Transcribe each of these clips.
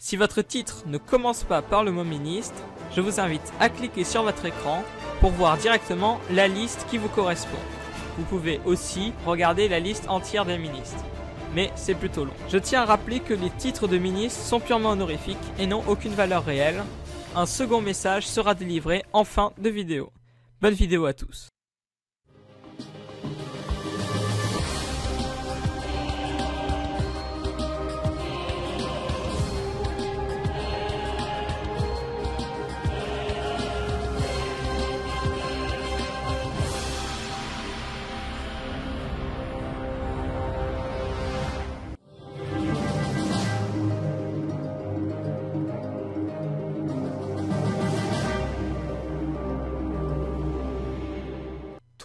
Si votre titre ne commence pas par le mot ministre, je vous invite à cliquer sur votre écran pour voir directement la liste qui vous correspond. Vous pouvez aussi regarder la liste entière des ministres, mais c'est plutôt long. Je tiens à rappeler que les titres de ministres sont purement honorifiques et n'ont aucune valeur réelle. Un second message sera délivré en fin de vidéo. Bonne vidéo à tous.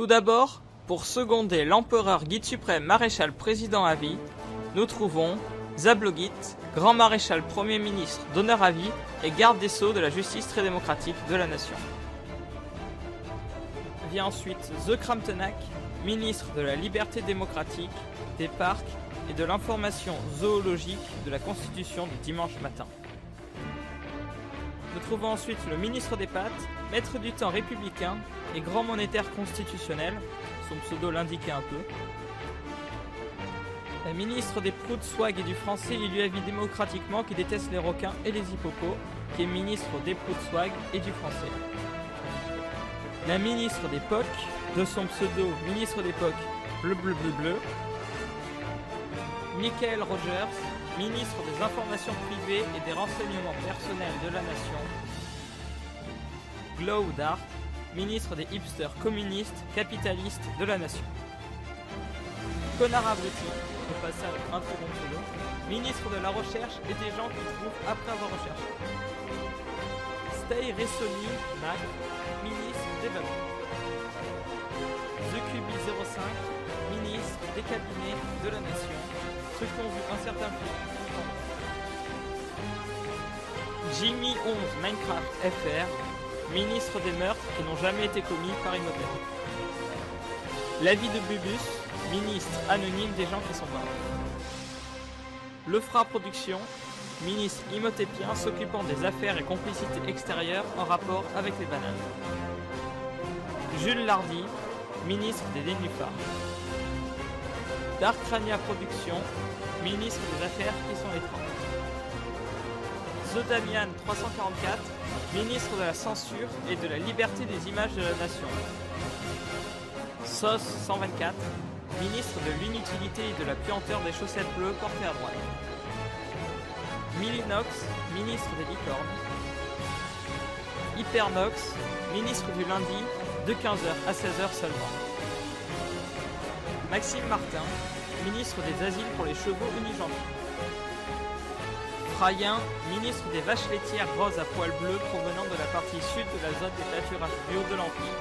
Tout d'abord, pour seconder l'empereur guide suprême maréchal président à vie, nous trouvons Zablogit, grand maréchal premier ministre d'honneur à vie et garde des sceaux de la justice très démocratique de la nation. Vient ensuite Zekramtenak, ministre de la liberté démocratique, des parcs et de l'information zoologique de la Constitution du dimanche matin. Nous trouvons ensuite le ministre des Pâtes, maître du temps républicain et grand monétaire constitutionnel, son pseudo l'indiquait un peu. La ministre des Proutes, Swag et du français élu à vie démocratiquement qui déteste les requins et les hippopos, qui est ministre des Proutes, Swag et du français. La ministre des POC, de son pseudo ministre des POC, bleu bleu bleu bleu. Michael Rogers, ministre des informations privées et des renseignements personnels de la nation. Glow Dark, ministre des hipsters communistes, capitalistes de la nation. Connard abruti, au passage un très bon pseudo, ministre de la recherche et des gens qui trouvent après avoir recherché. Stay Ressoni Mac, ministre des valeurs. TheCubi05, ministre des cabinets de la nation. Ceux qui ont vu un certain film. Jimmy 11 Minecraft FR, ministre des meurtres qui n'ont jamais été commis par Imhotep. L'avis de Bubus, ministre anonyme des gens qui sont morts. Lefra Production, ministre imhotépien s'occupant des affaires et complicités extérieures en rapport avec les bananes. Jules Lardy, ministre des nénuphars. Dark Crania Production, ministre des Affaires qui sont étranges. The Damian 344, ministre de la censure et de la liberté des images de la nation. Sauce 124, ministre de l'inutilité et de la puanteur des chaussettes bleues portées à droite. Millinox, ministre des licornes. Hypernox, ministre du lundi, de 15h à 16h seulement. Maxime Martin, ministre des asiles pour les chevaux unijambes. Frayen, ministre des vaches laitières roses à poils bleus provenant de la partie sud de la zone des pâturages bio de l'Empire.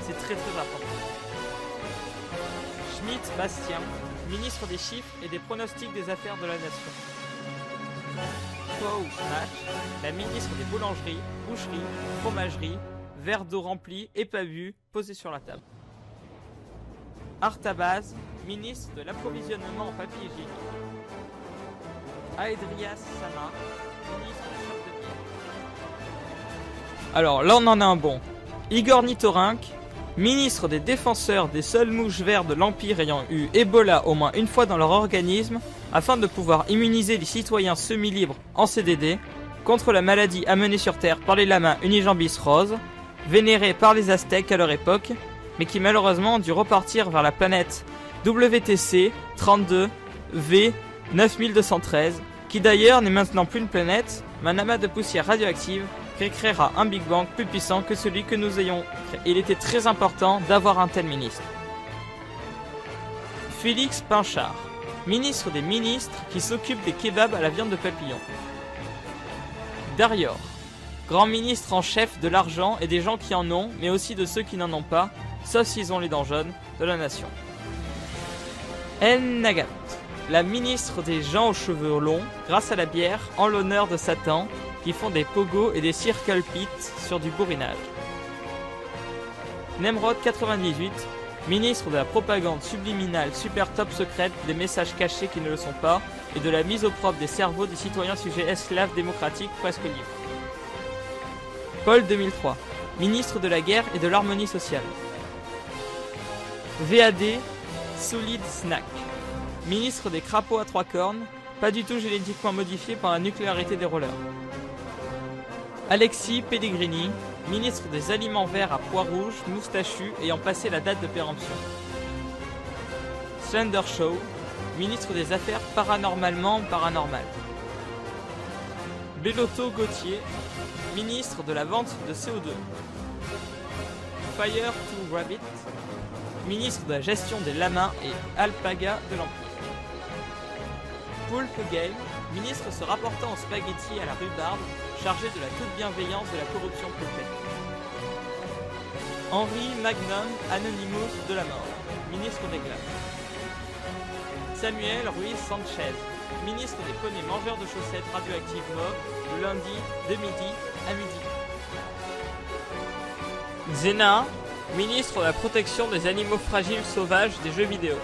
C'est très important. Schmitt Bastien, ministre des chiffres et des pronostics des affaires de la nation. Pau Match, la ministre des boulangeries, boucheries, fromageries, verres d'eau remplis et pas vus, posés sur la table. Artabaz, ministre de l'approvisionnement en papier hygiénique. Aedrias Sama, ministre du shop de bière. Alors là on en a un bon. Igor Nitorinck, ministre des défenseurs des seules mouches vertes de l'Empire ayant eu Ebola au moins une fois dans leur organisme, afin de pouvoir immuniser les citoyens semi-libres en CDD contre la maladie amenée sur Terre par les lamas unijambis roses, vénérés par les Aztèques à leur époque, mais qui malheureusement ont dû repartir vers la planète WTC 32 V 9213, qui d'ailleurs n'est maintenant plus une planète, mais un amas de poussière radioactive qui créera un Big Bang plus puissant que celui que nous ayons créé. Il était très important d'avoir un tel ministre. Félix Pinchard, ministre des ministres qui s'occupe des kebabs à la viande de papillon. Darior, grand ministre en chef de l'argent et des gens qui en ont, mais aussi de ceux qui n'en ont pas, sauf s'ils ont les dents jaunes, de la nation. El Nagat, la ministre des gens aux cheveux longs, grâce à la bière, en l'honneur de Satan, qui font des pogos et des circle pits sur du bourrinage. Nemrod 98, Ministre de la propagande subliminale super top secrète, des messages cachés qui ne le sont pas, et de la mise au propre des cerveaux des citoyens sujets esclaves démocratiques presque libres. Paul 2003. Ministre de la guerre et de l'harmonie sociale. VAD, Solid Snack. Ministre des crapauds à 3 cornes, pas du tout génétiquement modifié par la nucléarité des rollers. Alexis Pellegrini, ministre des aliments verts à pois rouges, moustachu, ayant passé la date de péremption. Slender Show, ministre des affaires paranormalement paranormales. Bellotto Gauthier, ministre de la vente de CO2. Fire to Rabbit, ministre de la gestion des lamas et alpagas de l'Empire. Poulpe Game, ministre se rapportant aux spaghettis à la rhubarbe, chargé de la toute-bienveillance de la corruption pulpette. Henri Magnum Anonymous de la mort, ministre des glaces. Samuel Ruiz Sanchez, ministre des poneys mangeurs de chaussettes radioactives mauves, le lundi de midi à midi. Xena, ministre de la protection des animaux fragiles sauvages des jeux vidéo.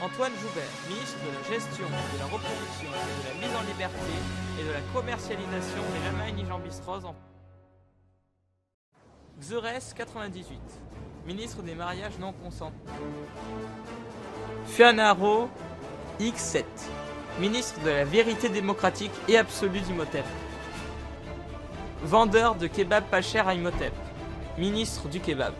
Antoine Joubert, ministre de la gestion, de la reproduction, de la mise en liberté et de la commercialisation des lamas et nijambistros en Xerès 98, ministre des mariages non consentants. Fianaro X7, ministre de la vérité démocratique et absolue d'Imhotep. Vendeur de kebab pas cher à Imhotep, ministre du kebab.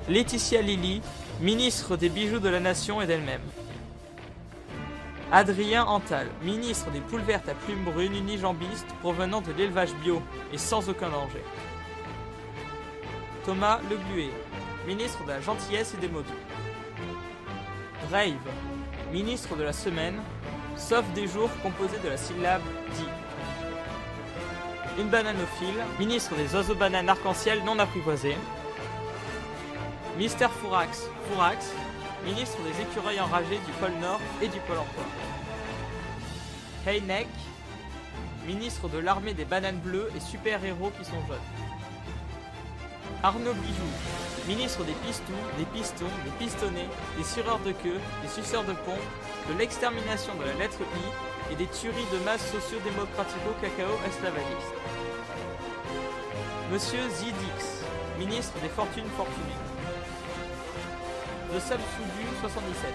Laetitia Lily, ministre des bijoux de la nation et d'elle-même. Adrien Antal, ministre des poules vertes à plumes brunes unijambistes provenant de l'élevage bio et sans aucun danger. Thomas Le Gluet, ministre de la gentillesse et des mots doux. Rave, ministre de la semaine, sauf des jours composés de la syllabe dit. Une bananophile, ministre des oiseaux bananes arc-en-ciel non apprivoisés. Mister Fourax, ministre des écureuils enragés du pôle Nord et du pôle emploi. Heineck, ministre de l'armée des bananes bleues et super-héros qui sont jaunes. Arnaud Bijou, ministre des pistons, des pistonnés, des sureurs de queue, des suceurs de pompe, de l'extermination de la lettre I et des tueries de masse socio-démocratico-cacao-esclavagistes. Monsieur Zidix, ministre des fortunes fortunées. De Samsudu 77,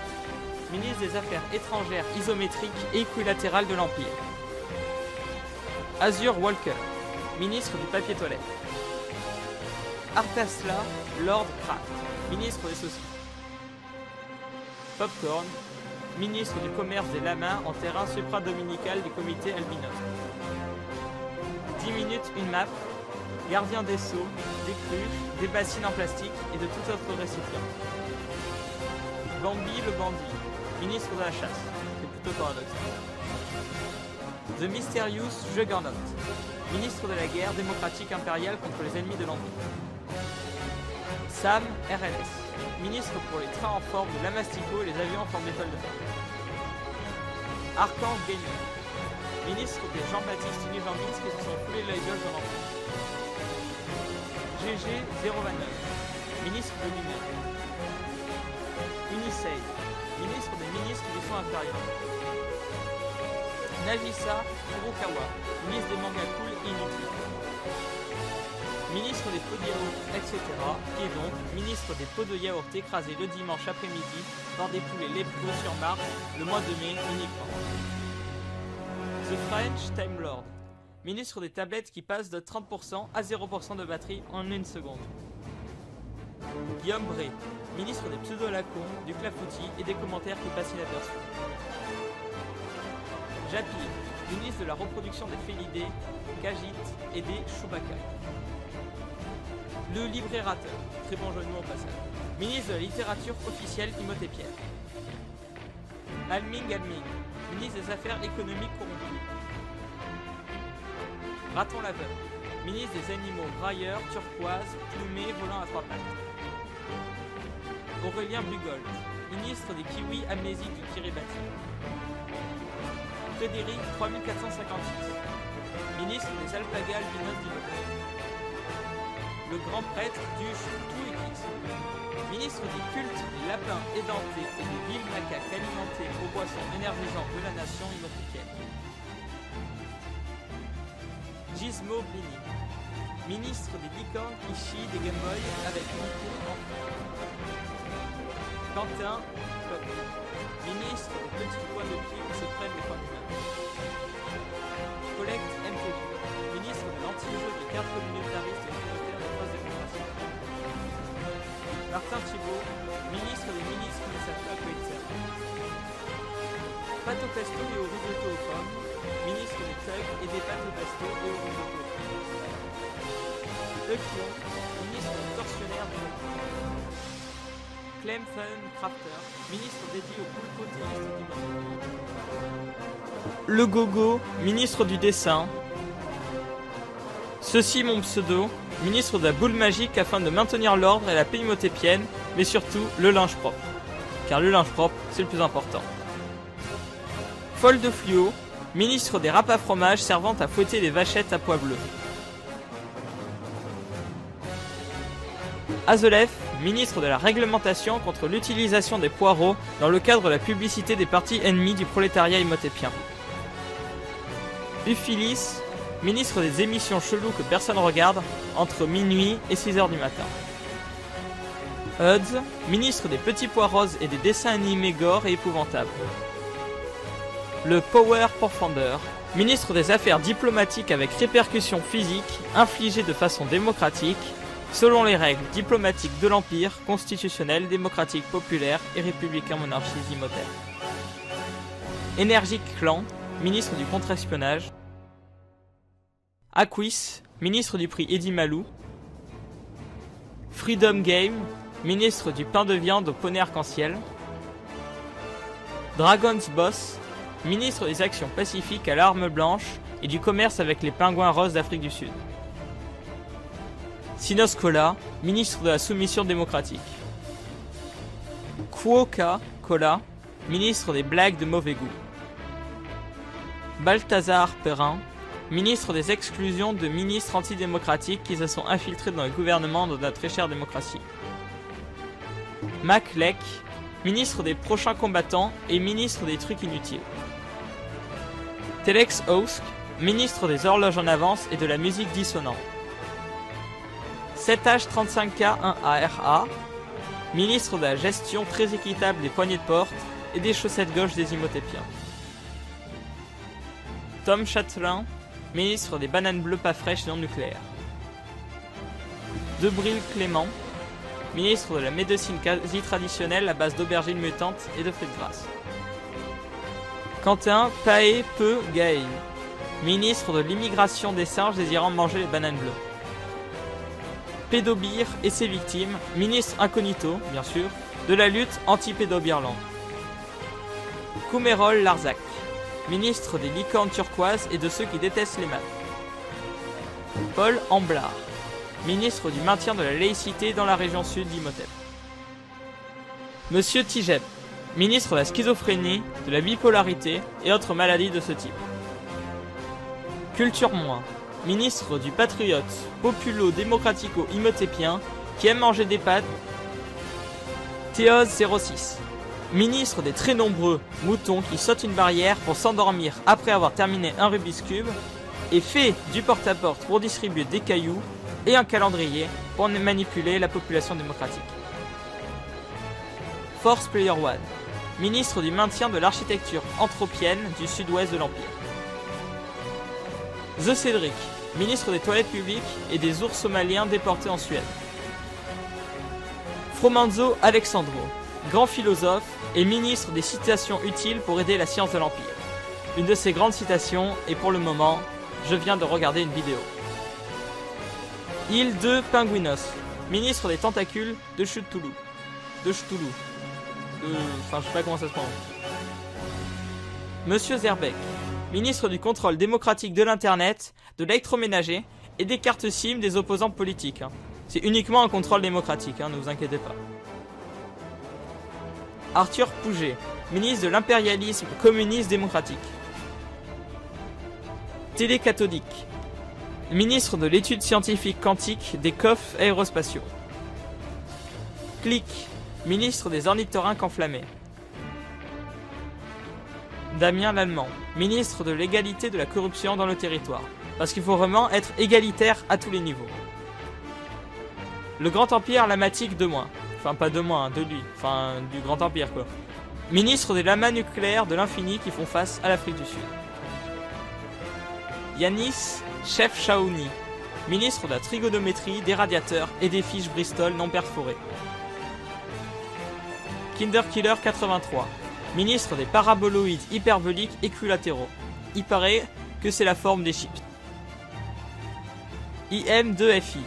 ministre des Affaires étrangères isométriques et équilatérales de l'Empire. Azure Walker, ministre du papier toilette. Artasla Lord Kraft, ministre des saucisses. Popcorn, ministre du commerce des lamas en terrain supradominical du comité albinos. 10 minutes, une map, gardien des seaux, des cruches, des bassines en plastique et de tout autre récipient. Bambi le bandit, ministre de la chasse, c'est plutôt paradoxal. The Mysterious Juggernaut, ministre de la guerre démocratique impériale contre les ennemis de l'Empire. Sam RLS, ministre pour les trains en forme de Lamastico et les avions en forme d'étoile de fer. Archange Gamer, ministre des Jean-Baptiste unijambistes qui se sont foulés la gueule de l'Empire. GG 029, ministre de l'Humain. Unisei, ministre des ministres du sang inférieur. Nagisa Furukawa, ministre des mangas cool et inutiles. Ministre des pots de yaourt, etc. qui est donc ministre des pots de yaourt écrasés le dimanche après-midi par des poulets lépreux sur Mars le mois de mai uniquement. The French Time Lord, ministre des tablettes qui passent de 30% à 0% de batterie en une seconde. Guillaume Bray, ministre des pseudo-lacons, du clafoutis et des commentaires qui passent inaperçus. Japi, ministre de la reproduction des félidés, Kajit et des Chewbacca. Le libérateur, très bon jeu de mots au passage. Ministre de la littérature officielle imhotépienne. Alming, ministre des affaires économiques corrompues. Raton laveur, ministre des animaux brailleurs, turquoise, plumés, volant à 3 pattes. Aurélien Bugold, ministre des kiwis amnésiques du Kiribati. Frédéric 3456, ministre des alpagas albinos d'Imhotep. le grand prêtre du Shintoïsme. Ministre du culte des lapins édentés et des villes macaques alimentés aux boissons énergisantes de la nation imoticienne. Gizmo Blini. Ministre des licornes Ishii des Game Boy avec Monko en Quentin Bloch. Ministre des petits pois de pied qui se prennent les points de main. Collecte MPG. Ministre de l'anti-jeu des cartes communautaristes et communautaires de phase démocratie. Martin Thibault, ministre des ministres de sa femme Pulitzer. Pato Pesto et au risotto aux pommes, ministre des thugs et des pâtes au pesto et au risotto aux pommes. Euclon, ministre des tortionnaires de Clem Fun Crafter, ministre dédié au pulpo terrestre. Le Gogo, ministre du dessin. Ceci mon pseudo, ministre de la boule magique afin de maintenir l'ordre et la paix imotépienne, mais surtout le linge propre. Car le linge propre, c'est le plus important. Folle de Fluo, ministre des râpes à fromage servant à fouetter les vachettes à pois bleus. Azelef, ministre de la réglementation contre l'utilisation des poireaux dans le cadre de la publicité des partis ennemis du prolétariat imotépien. Buphilis, ministre des émissions cheloues que personne regarde entre minuit et 6h du matin. Huds, ministre des petits pois roses et des dessins animés gore et épouvantables. Le Power Pourfendeur, ministre des affaires diplomatiques avec répercussions physiques infligées de façon démocratique, selon les règles diplomatiques de l'Empire, constitutionnel, démocratique, populaire et républicain monarchie d'Imhotep. Énergique Clan, ministre du contre-espionnage. Aquis, ministre du prix Eddie Malou. Freedom Game, ministre du pain de viande au poney arc-en-ciel. Dragon's Boss, ministre des actions pacifiques à l'arme blanche et du commerce avec les pingouins roses d'Afrique du Sud. Sinos Kola, ministre de la soumission démocratique. Quokka Kola, ministre des blagues de mauvais goût. Balthazar Perrin, ministre des exclusions de ministres antidémocratiques qui se sont infiltrés dans le gouvernement de notre très chère démocratie. Mac Lek, ministre des prochains combattants et ministre des trucs inutiles. Telex Osk, ministre des horloges en avance et de la musique dissonante. 7H35K1ARA, ministre de la gestion très équitable des poignées de porte et des chaussettes gauches des Imotépiens. Tom Chatelain, ministre des bananes bleues pas fraîches non nucléaires. Debril Clément, ministre de la médecine quasi traditionnelle à base d'aubergines mutantes et de fruits de grâce. Quentin Pae Peu Gaël, ministre de l'immigration des singes désirant manger les bananes bleues. Pédobir et ses victimes, ministre incognito, bien sûr, de la lutte anti-pédobirland. Kumerol Larzac, ministre des licornes turquoises et de ceux qui détestent les maths. Paul Amblard, ministre du maintien de la laïcité dans la région sud d'Imhotep. Monsieur Tigeb, ministre de la schizophrénie, de la bipolarité et autres maladies de ce type. Culture Moins, ministre du patriote populo-démocratico-imhotépien qui aime manger des pâtes. Théos 06, ministre des très nombreux moutons qui sautent une barrière pour s'endormir après avoir terminé un Rubik's Cube et fait du porte-à-porte pour distribuer des cailloux et un calendrier pour manipuler la population démocratique. Force Player One, ministre du maintien de l'architecture anthropienne du sud-ouest de l'Empire. The Cédric, ministre des toilettes publiques et des ours somaliens déportés en Suède. Fromanzo Alexandro, grand philosophe et ministre des citations utiles pour aider la science de l'Empire. Une de ses grandes citations est pour le moment, je viens de regarder une vidéo. Île de Pinguinos, ministre des tentacules de Ch'Toulou. Enfin, je sais pas comment ça se prononce. Monsieur Zerbeck, ministre du contrôle démocratique de l'internet, de l'électroménager et des cartes SIM des opposants politiques. C'est uniquement un contrôle démocratique, ne vous inquiétez pas. Arthur Pouget, ministre de l'impérialisme communiste démocratique. Télé cathodique, Ministre de l'étude scientifique quantique des coffres aérospatiaux. Click, ministre des ornithorynques enflammés. Damien Lallemand, ministre de l'égalité de la corruption dans le territoire. Parce qu'il faut vraiment être égalitaire à tous les niveaux. Le Grand Empire Lamatique de moins. Enfin, pas de moins, de lui. Enfin, du Grand Empire, quoi. Ministre des lamas nucléaires de l'infini qui font face à l'Afrique du Sud. Yanis Chef Shaouni, ministre de la trigonométrie, des radiateurs et des fiches Bristol non perforées. Kinderkiller 83, ministre des paraboloïdes hyperboliques équilatéraux. Il paraît que c'est la forme des chips. IM2FI,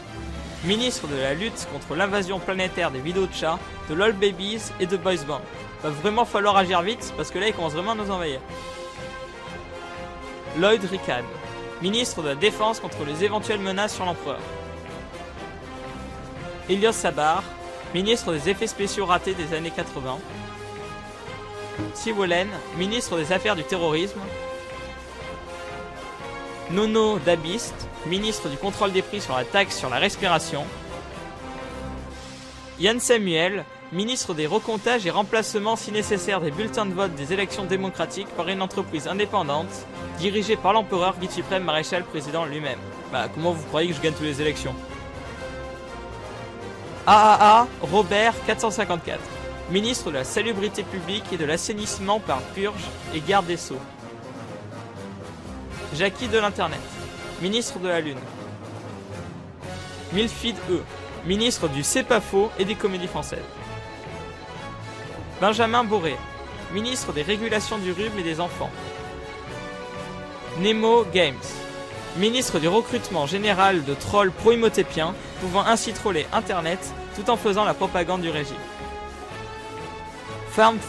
ministre de la lutte contre l'invasion planétaire des vidéos de chats, de LOL Babies et de Boys Band. Va vraiment falloir agir vite parce que là il commence vraiment à nous envahir. Lloyd Rickan, ministre de la Défense contre les éventuelles menaces sur l'empereur. Elios Sabar, ministre des effets spéciaux ratés des années 80. Siwolen, ministre des Affaires du terrorisme. Nono Dabist, ministre du contrôle des prix sur la taxe sur la respiration. Yann Samuel, ministre des recomptages et remplacements si nécessaire des bulletins de vote des élections démocratiques par une entreprise indépendante, dirigée par l'empereur guide suprême maréchal président lui-même. Bah comment vous croyez que je gagne toutes les élections? AAA Robert 454, ministre de la salubrité publique et de l'assainissement par purge et garde des sceaux. Jackie de l'Internet, ministre de la Lune. Milfid E, ministre du C'est pas faux et des comédies françaises. Benjamin Boré, ministre des régulations du rhume et des enfants. Nemo Games, ministre du recrutement général de trolls pro-imhotépiens, pouvant ainsi troller Internet tout en faisant la propagande du régime. Farm,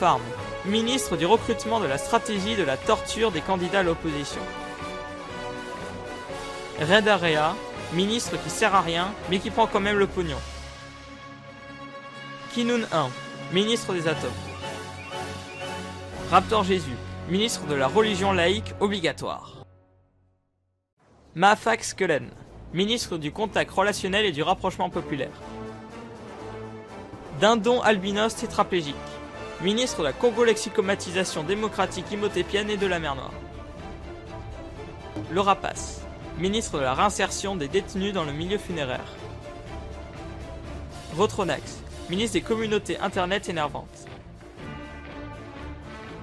ministre du recrutement de la stratégie de la torture des candidats à l'opposition. Red Area, ministre qui sert à rien, mais qui prend quand même le pognon. Kinoun 1, ministre des atomes. Raptor Jésus, ministre de la religion laïque obligatoire. Mafax Cullen, ministre du contact relationnel et du rapprochement populaire. Dindon albinos tétraplégique, ministre de la congolexicomatisation démocratique imhotépienne et de la mer Noire. Le Rapace, ministre de la réinsertion des détenus dans le milieu funéraire. Rotronax, ministre des communautés internet énervantes.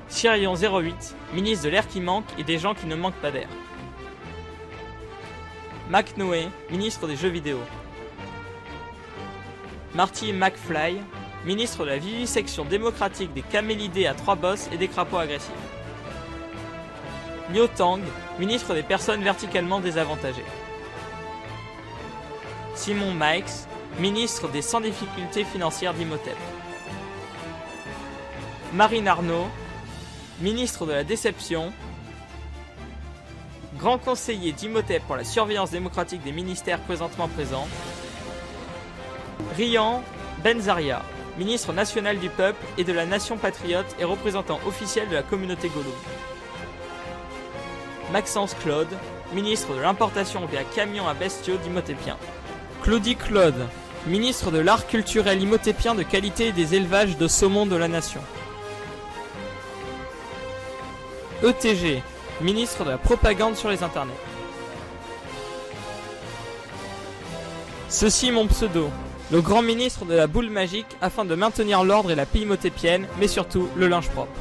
Chirion 08, ministre de l'air qui manque et des gens qui ne manquent pas d'air. Mac Noé, ministre des jeux vidéo. Marty McFly, ministre de la vivisection démocratique des camélidés à 3 bosses et des crapauds agressifs. Liu Tang, ministre des personnes verticalement désavantagées. Simon Mikes, ministre des sans difficultés financières d'Imhotep. Marine Arnaud, ministre de la déception. Grand conseiller d'Imhotep pour la surveillance démocratique des ministères présentement présents. Rian Benzaria, ministre national du peuple et de la nation patriote et représentant officiel de la communauté gauloise. Maxence Claude, ministre de l'importation via camion à bestiaux d'Imhotépien. Claudie Claude, ministre de l'art culturel imhotépien de qualité et des élevages de saumon de la nation. ETG, ministre de la propagande sur les internets. Ceci mon pseudo, le grand ministre de la boule magique afin de maintenir l'ordre et la paix imhotépienne, mais surtout le linge propre.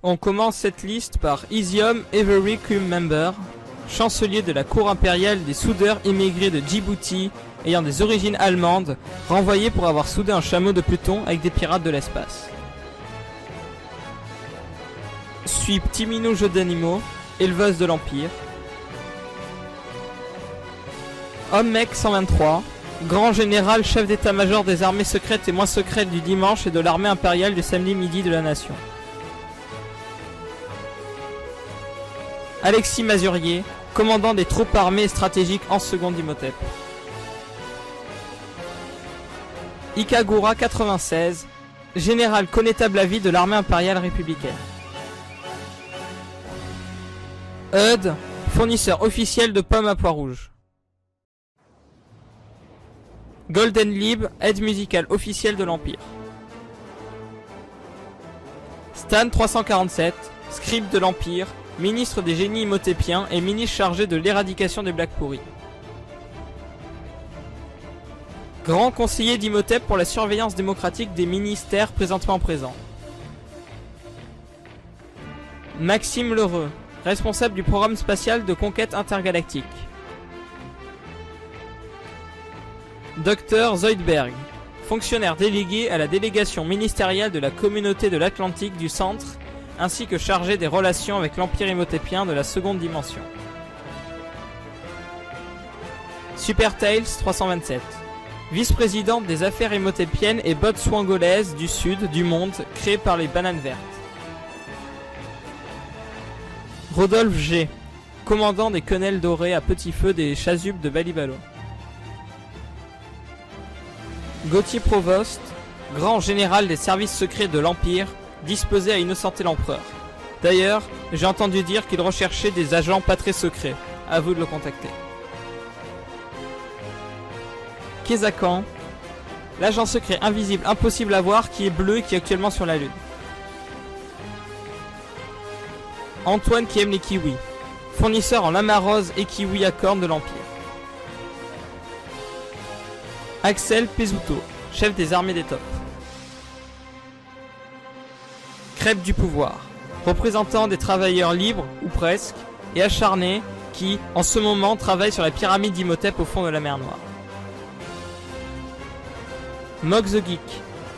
On commence cette liste par Isium Every Cum Member, chancelier de la cour impériale des soudeurs immigrés de Djibouti ayant des origines allemandes, renvoyé pour avoir soudé un chameau de Pluton avec des pirates de l'espace. Suit Timino Jeu d'animaux, éleveuse de l'Empire. Homme-Mec 123, grand général chef d'état-major des armées secrètes et moins secrètes du dimanche et de l'armée impériale du samedi midi de la nation. Alexis Mazurier, commandant des troupes armées et stratégiques en seconde Imhotep. Ikagura 96, général connétable à vie de l'armée impériale républicaine. Eudes, fournisseur officiel de pommes à pois rouges. Golden Lib, aide musicale officielle de l'Empire. Stan 347, scribe de l'Empire, ministre des génies imhotépiens et ministre chargé de l'éradication des blagues pourries. Grand conseiller d'Imhotep pour la surveillance démocratique des ministères présentement présents. Maxime Lheureux, responsable du programme spatial de conquête intergalactique. Dr Zoidberg, fonctionnaire délégué à la délégation ministérielle de la communauté de l'Atlantique du Centre, ainsi que chargé des relations avec l'Empire imhotépien de la seconde dimension. Super Tails 327, vice-présidente des affaires imhotépiennes et botswangolaises du sud du monde créée par les bananes vertes. Rodolphe G, commandant des quenelles dorées à petit feu des chasubes de Balibalo. Gauthier Provost, grand général des services secrets de l'Empire, disposé à innocenter l'empereur. D'ailleurs, j'ai entendu dire qu'il recherchait des agents pas très secrets. À vous de le contacter. Kezakan, l'agent secret invisible impossible à voir qui est bleu et qui est actuellement sur la Lune. Antoine qui aime les kiwis, fournisseur en lama rose et kiwi à cornes de l'Empire. Axel Pesuto, chef des armées des Taupes. Crêpe du pouvoir, représentant des travailleurs libres, ou presque, et acharnés qui, en ce moment, travaillent sur la pyramide d'Imhotep au fond de la mer Noire. Mog the Geek,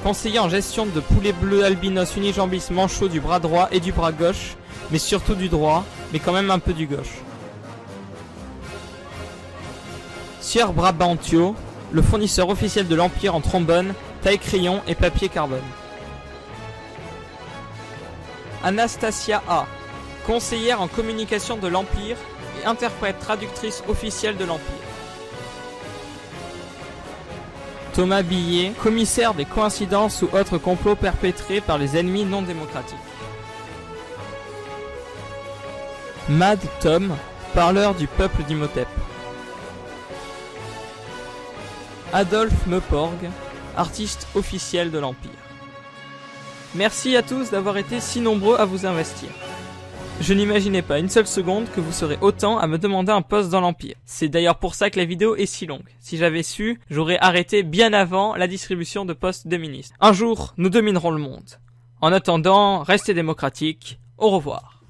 conseiller en gestion de poulets bleus albinos unijambis manchots du bras droit et du bras gauche, mais surtout du droit, mais quand même un peu du gauche. Sieur Brabantio, le fournisseur officiel de l'Empire en trombone, taille-crayon et papier carbone. Anastasia A, conseillère en communication de l'Empire et interprète traductrice officielle de l'Empire. Thomas Billet, commissaire des coïncidences ou autres complots perpétrés par les ennemis non démocratiques. Mad Tom, parleur du peuple d'Imhotep. Adolphe Meuporg, artiste officiel de l'Empire. Merci à tous d'avoir été si nombreux à vous investir. Je n'imaginais pas une seule seconde que vous serez autant à me demander un poste dans l'Empire. C'est d'ailleurs pour ça que la vidéo est si longue. Si j'avais su, j'aurais arrêté bien avant la distribution de postes de ministres. Un jour, nous dominerons le monde. En attendant, restez démocratiques. Au revoir.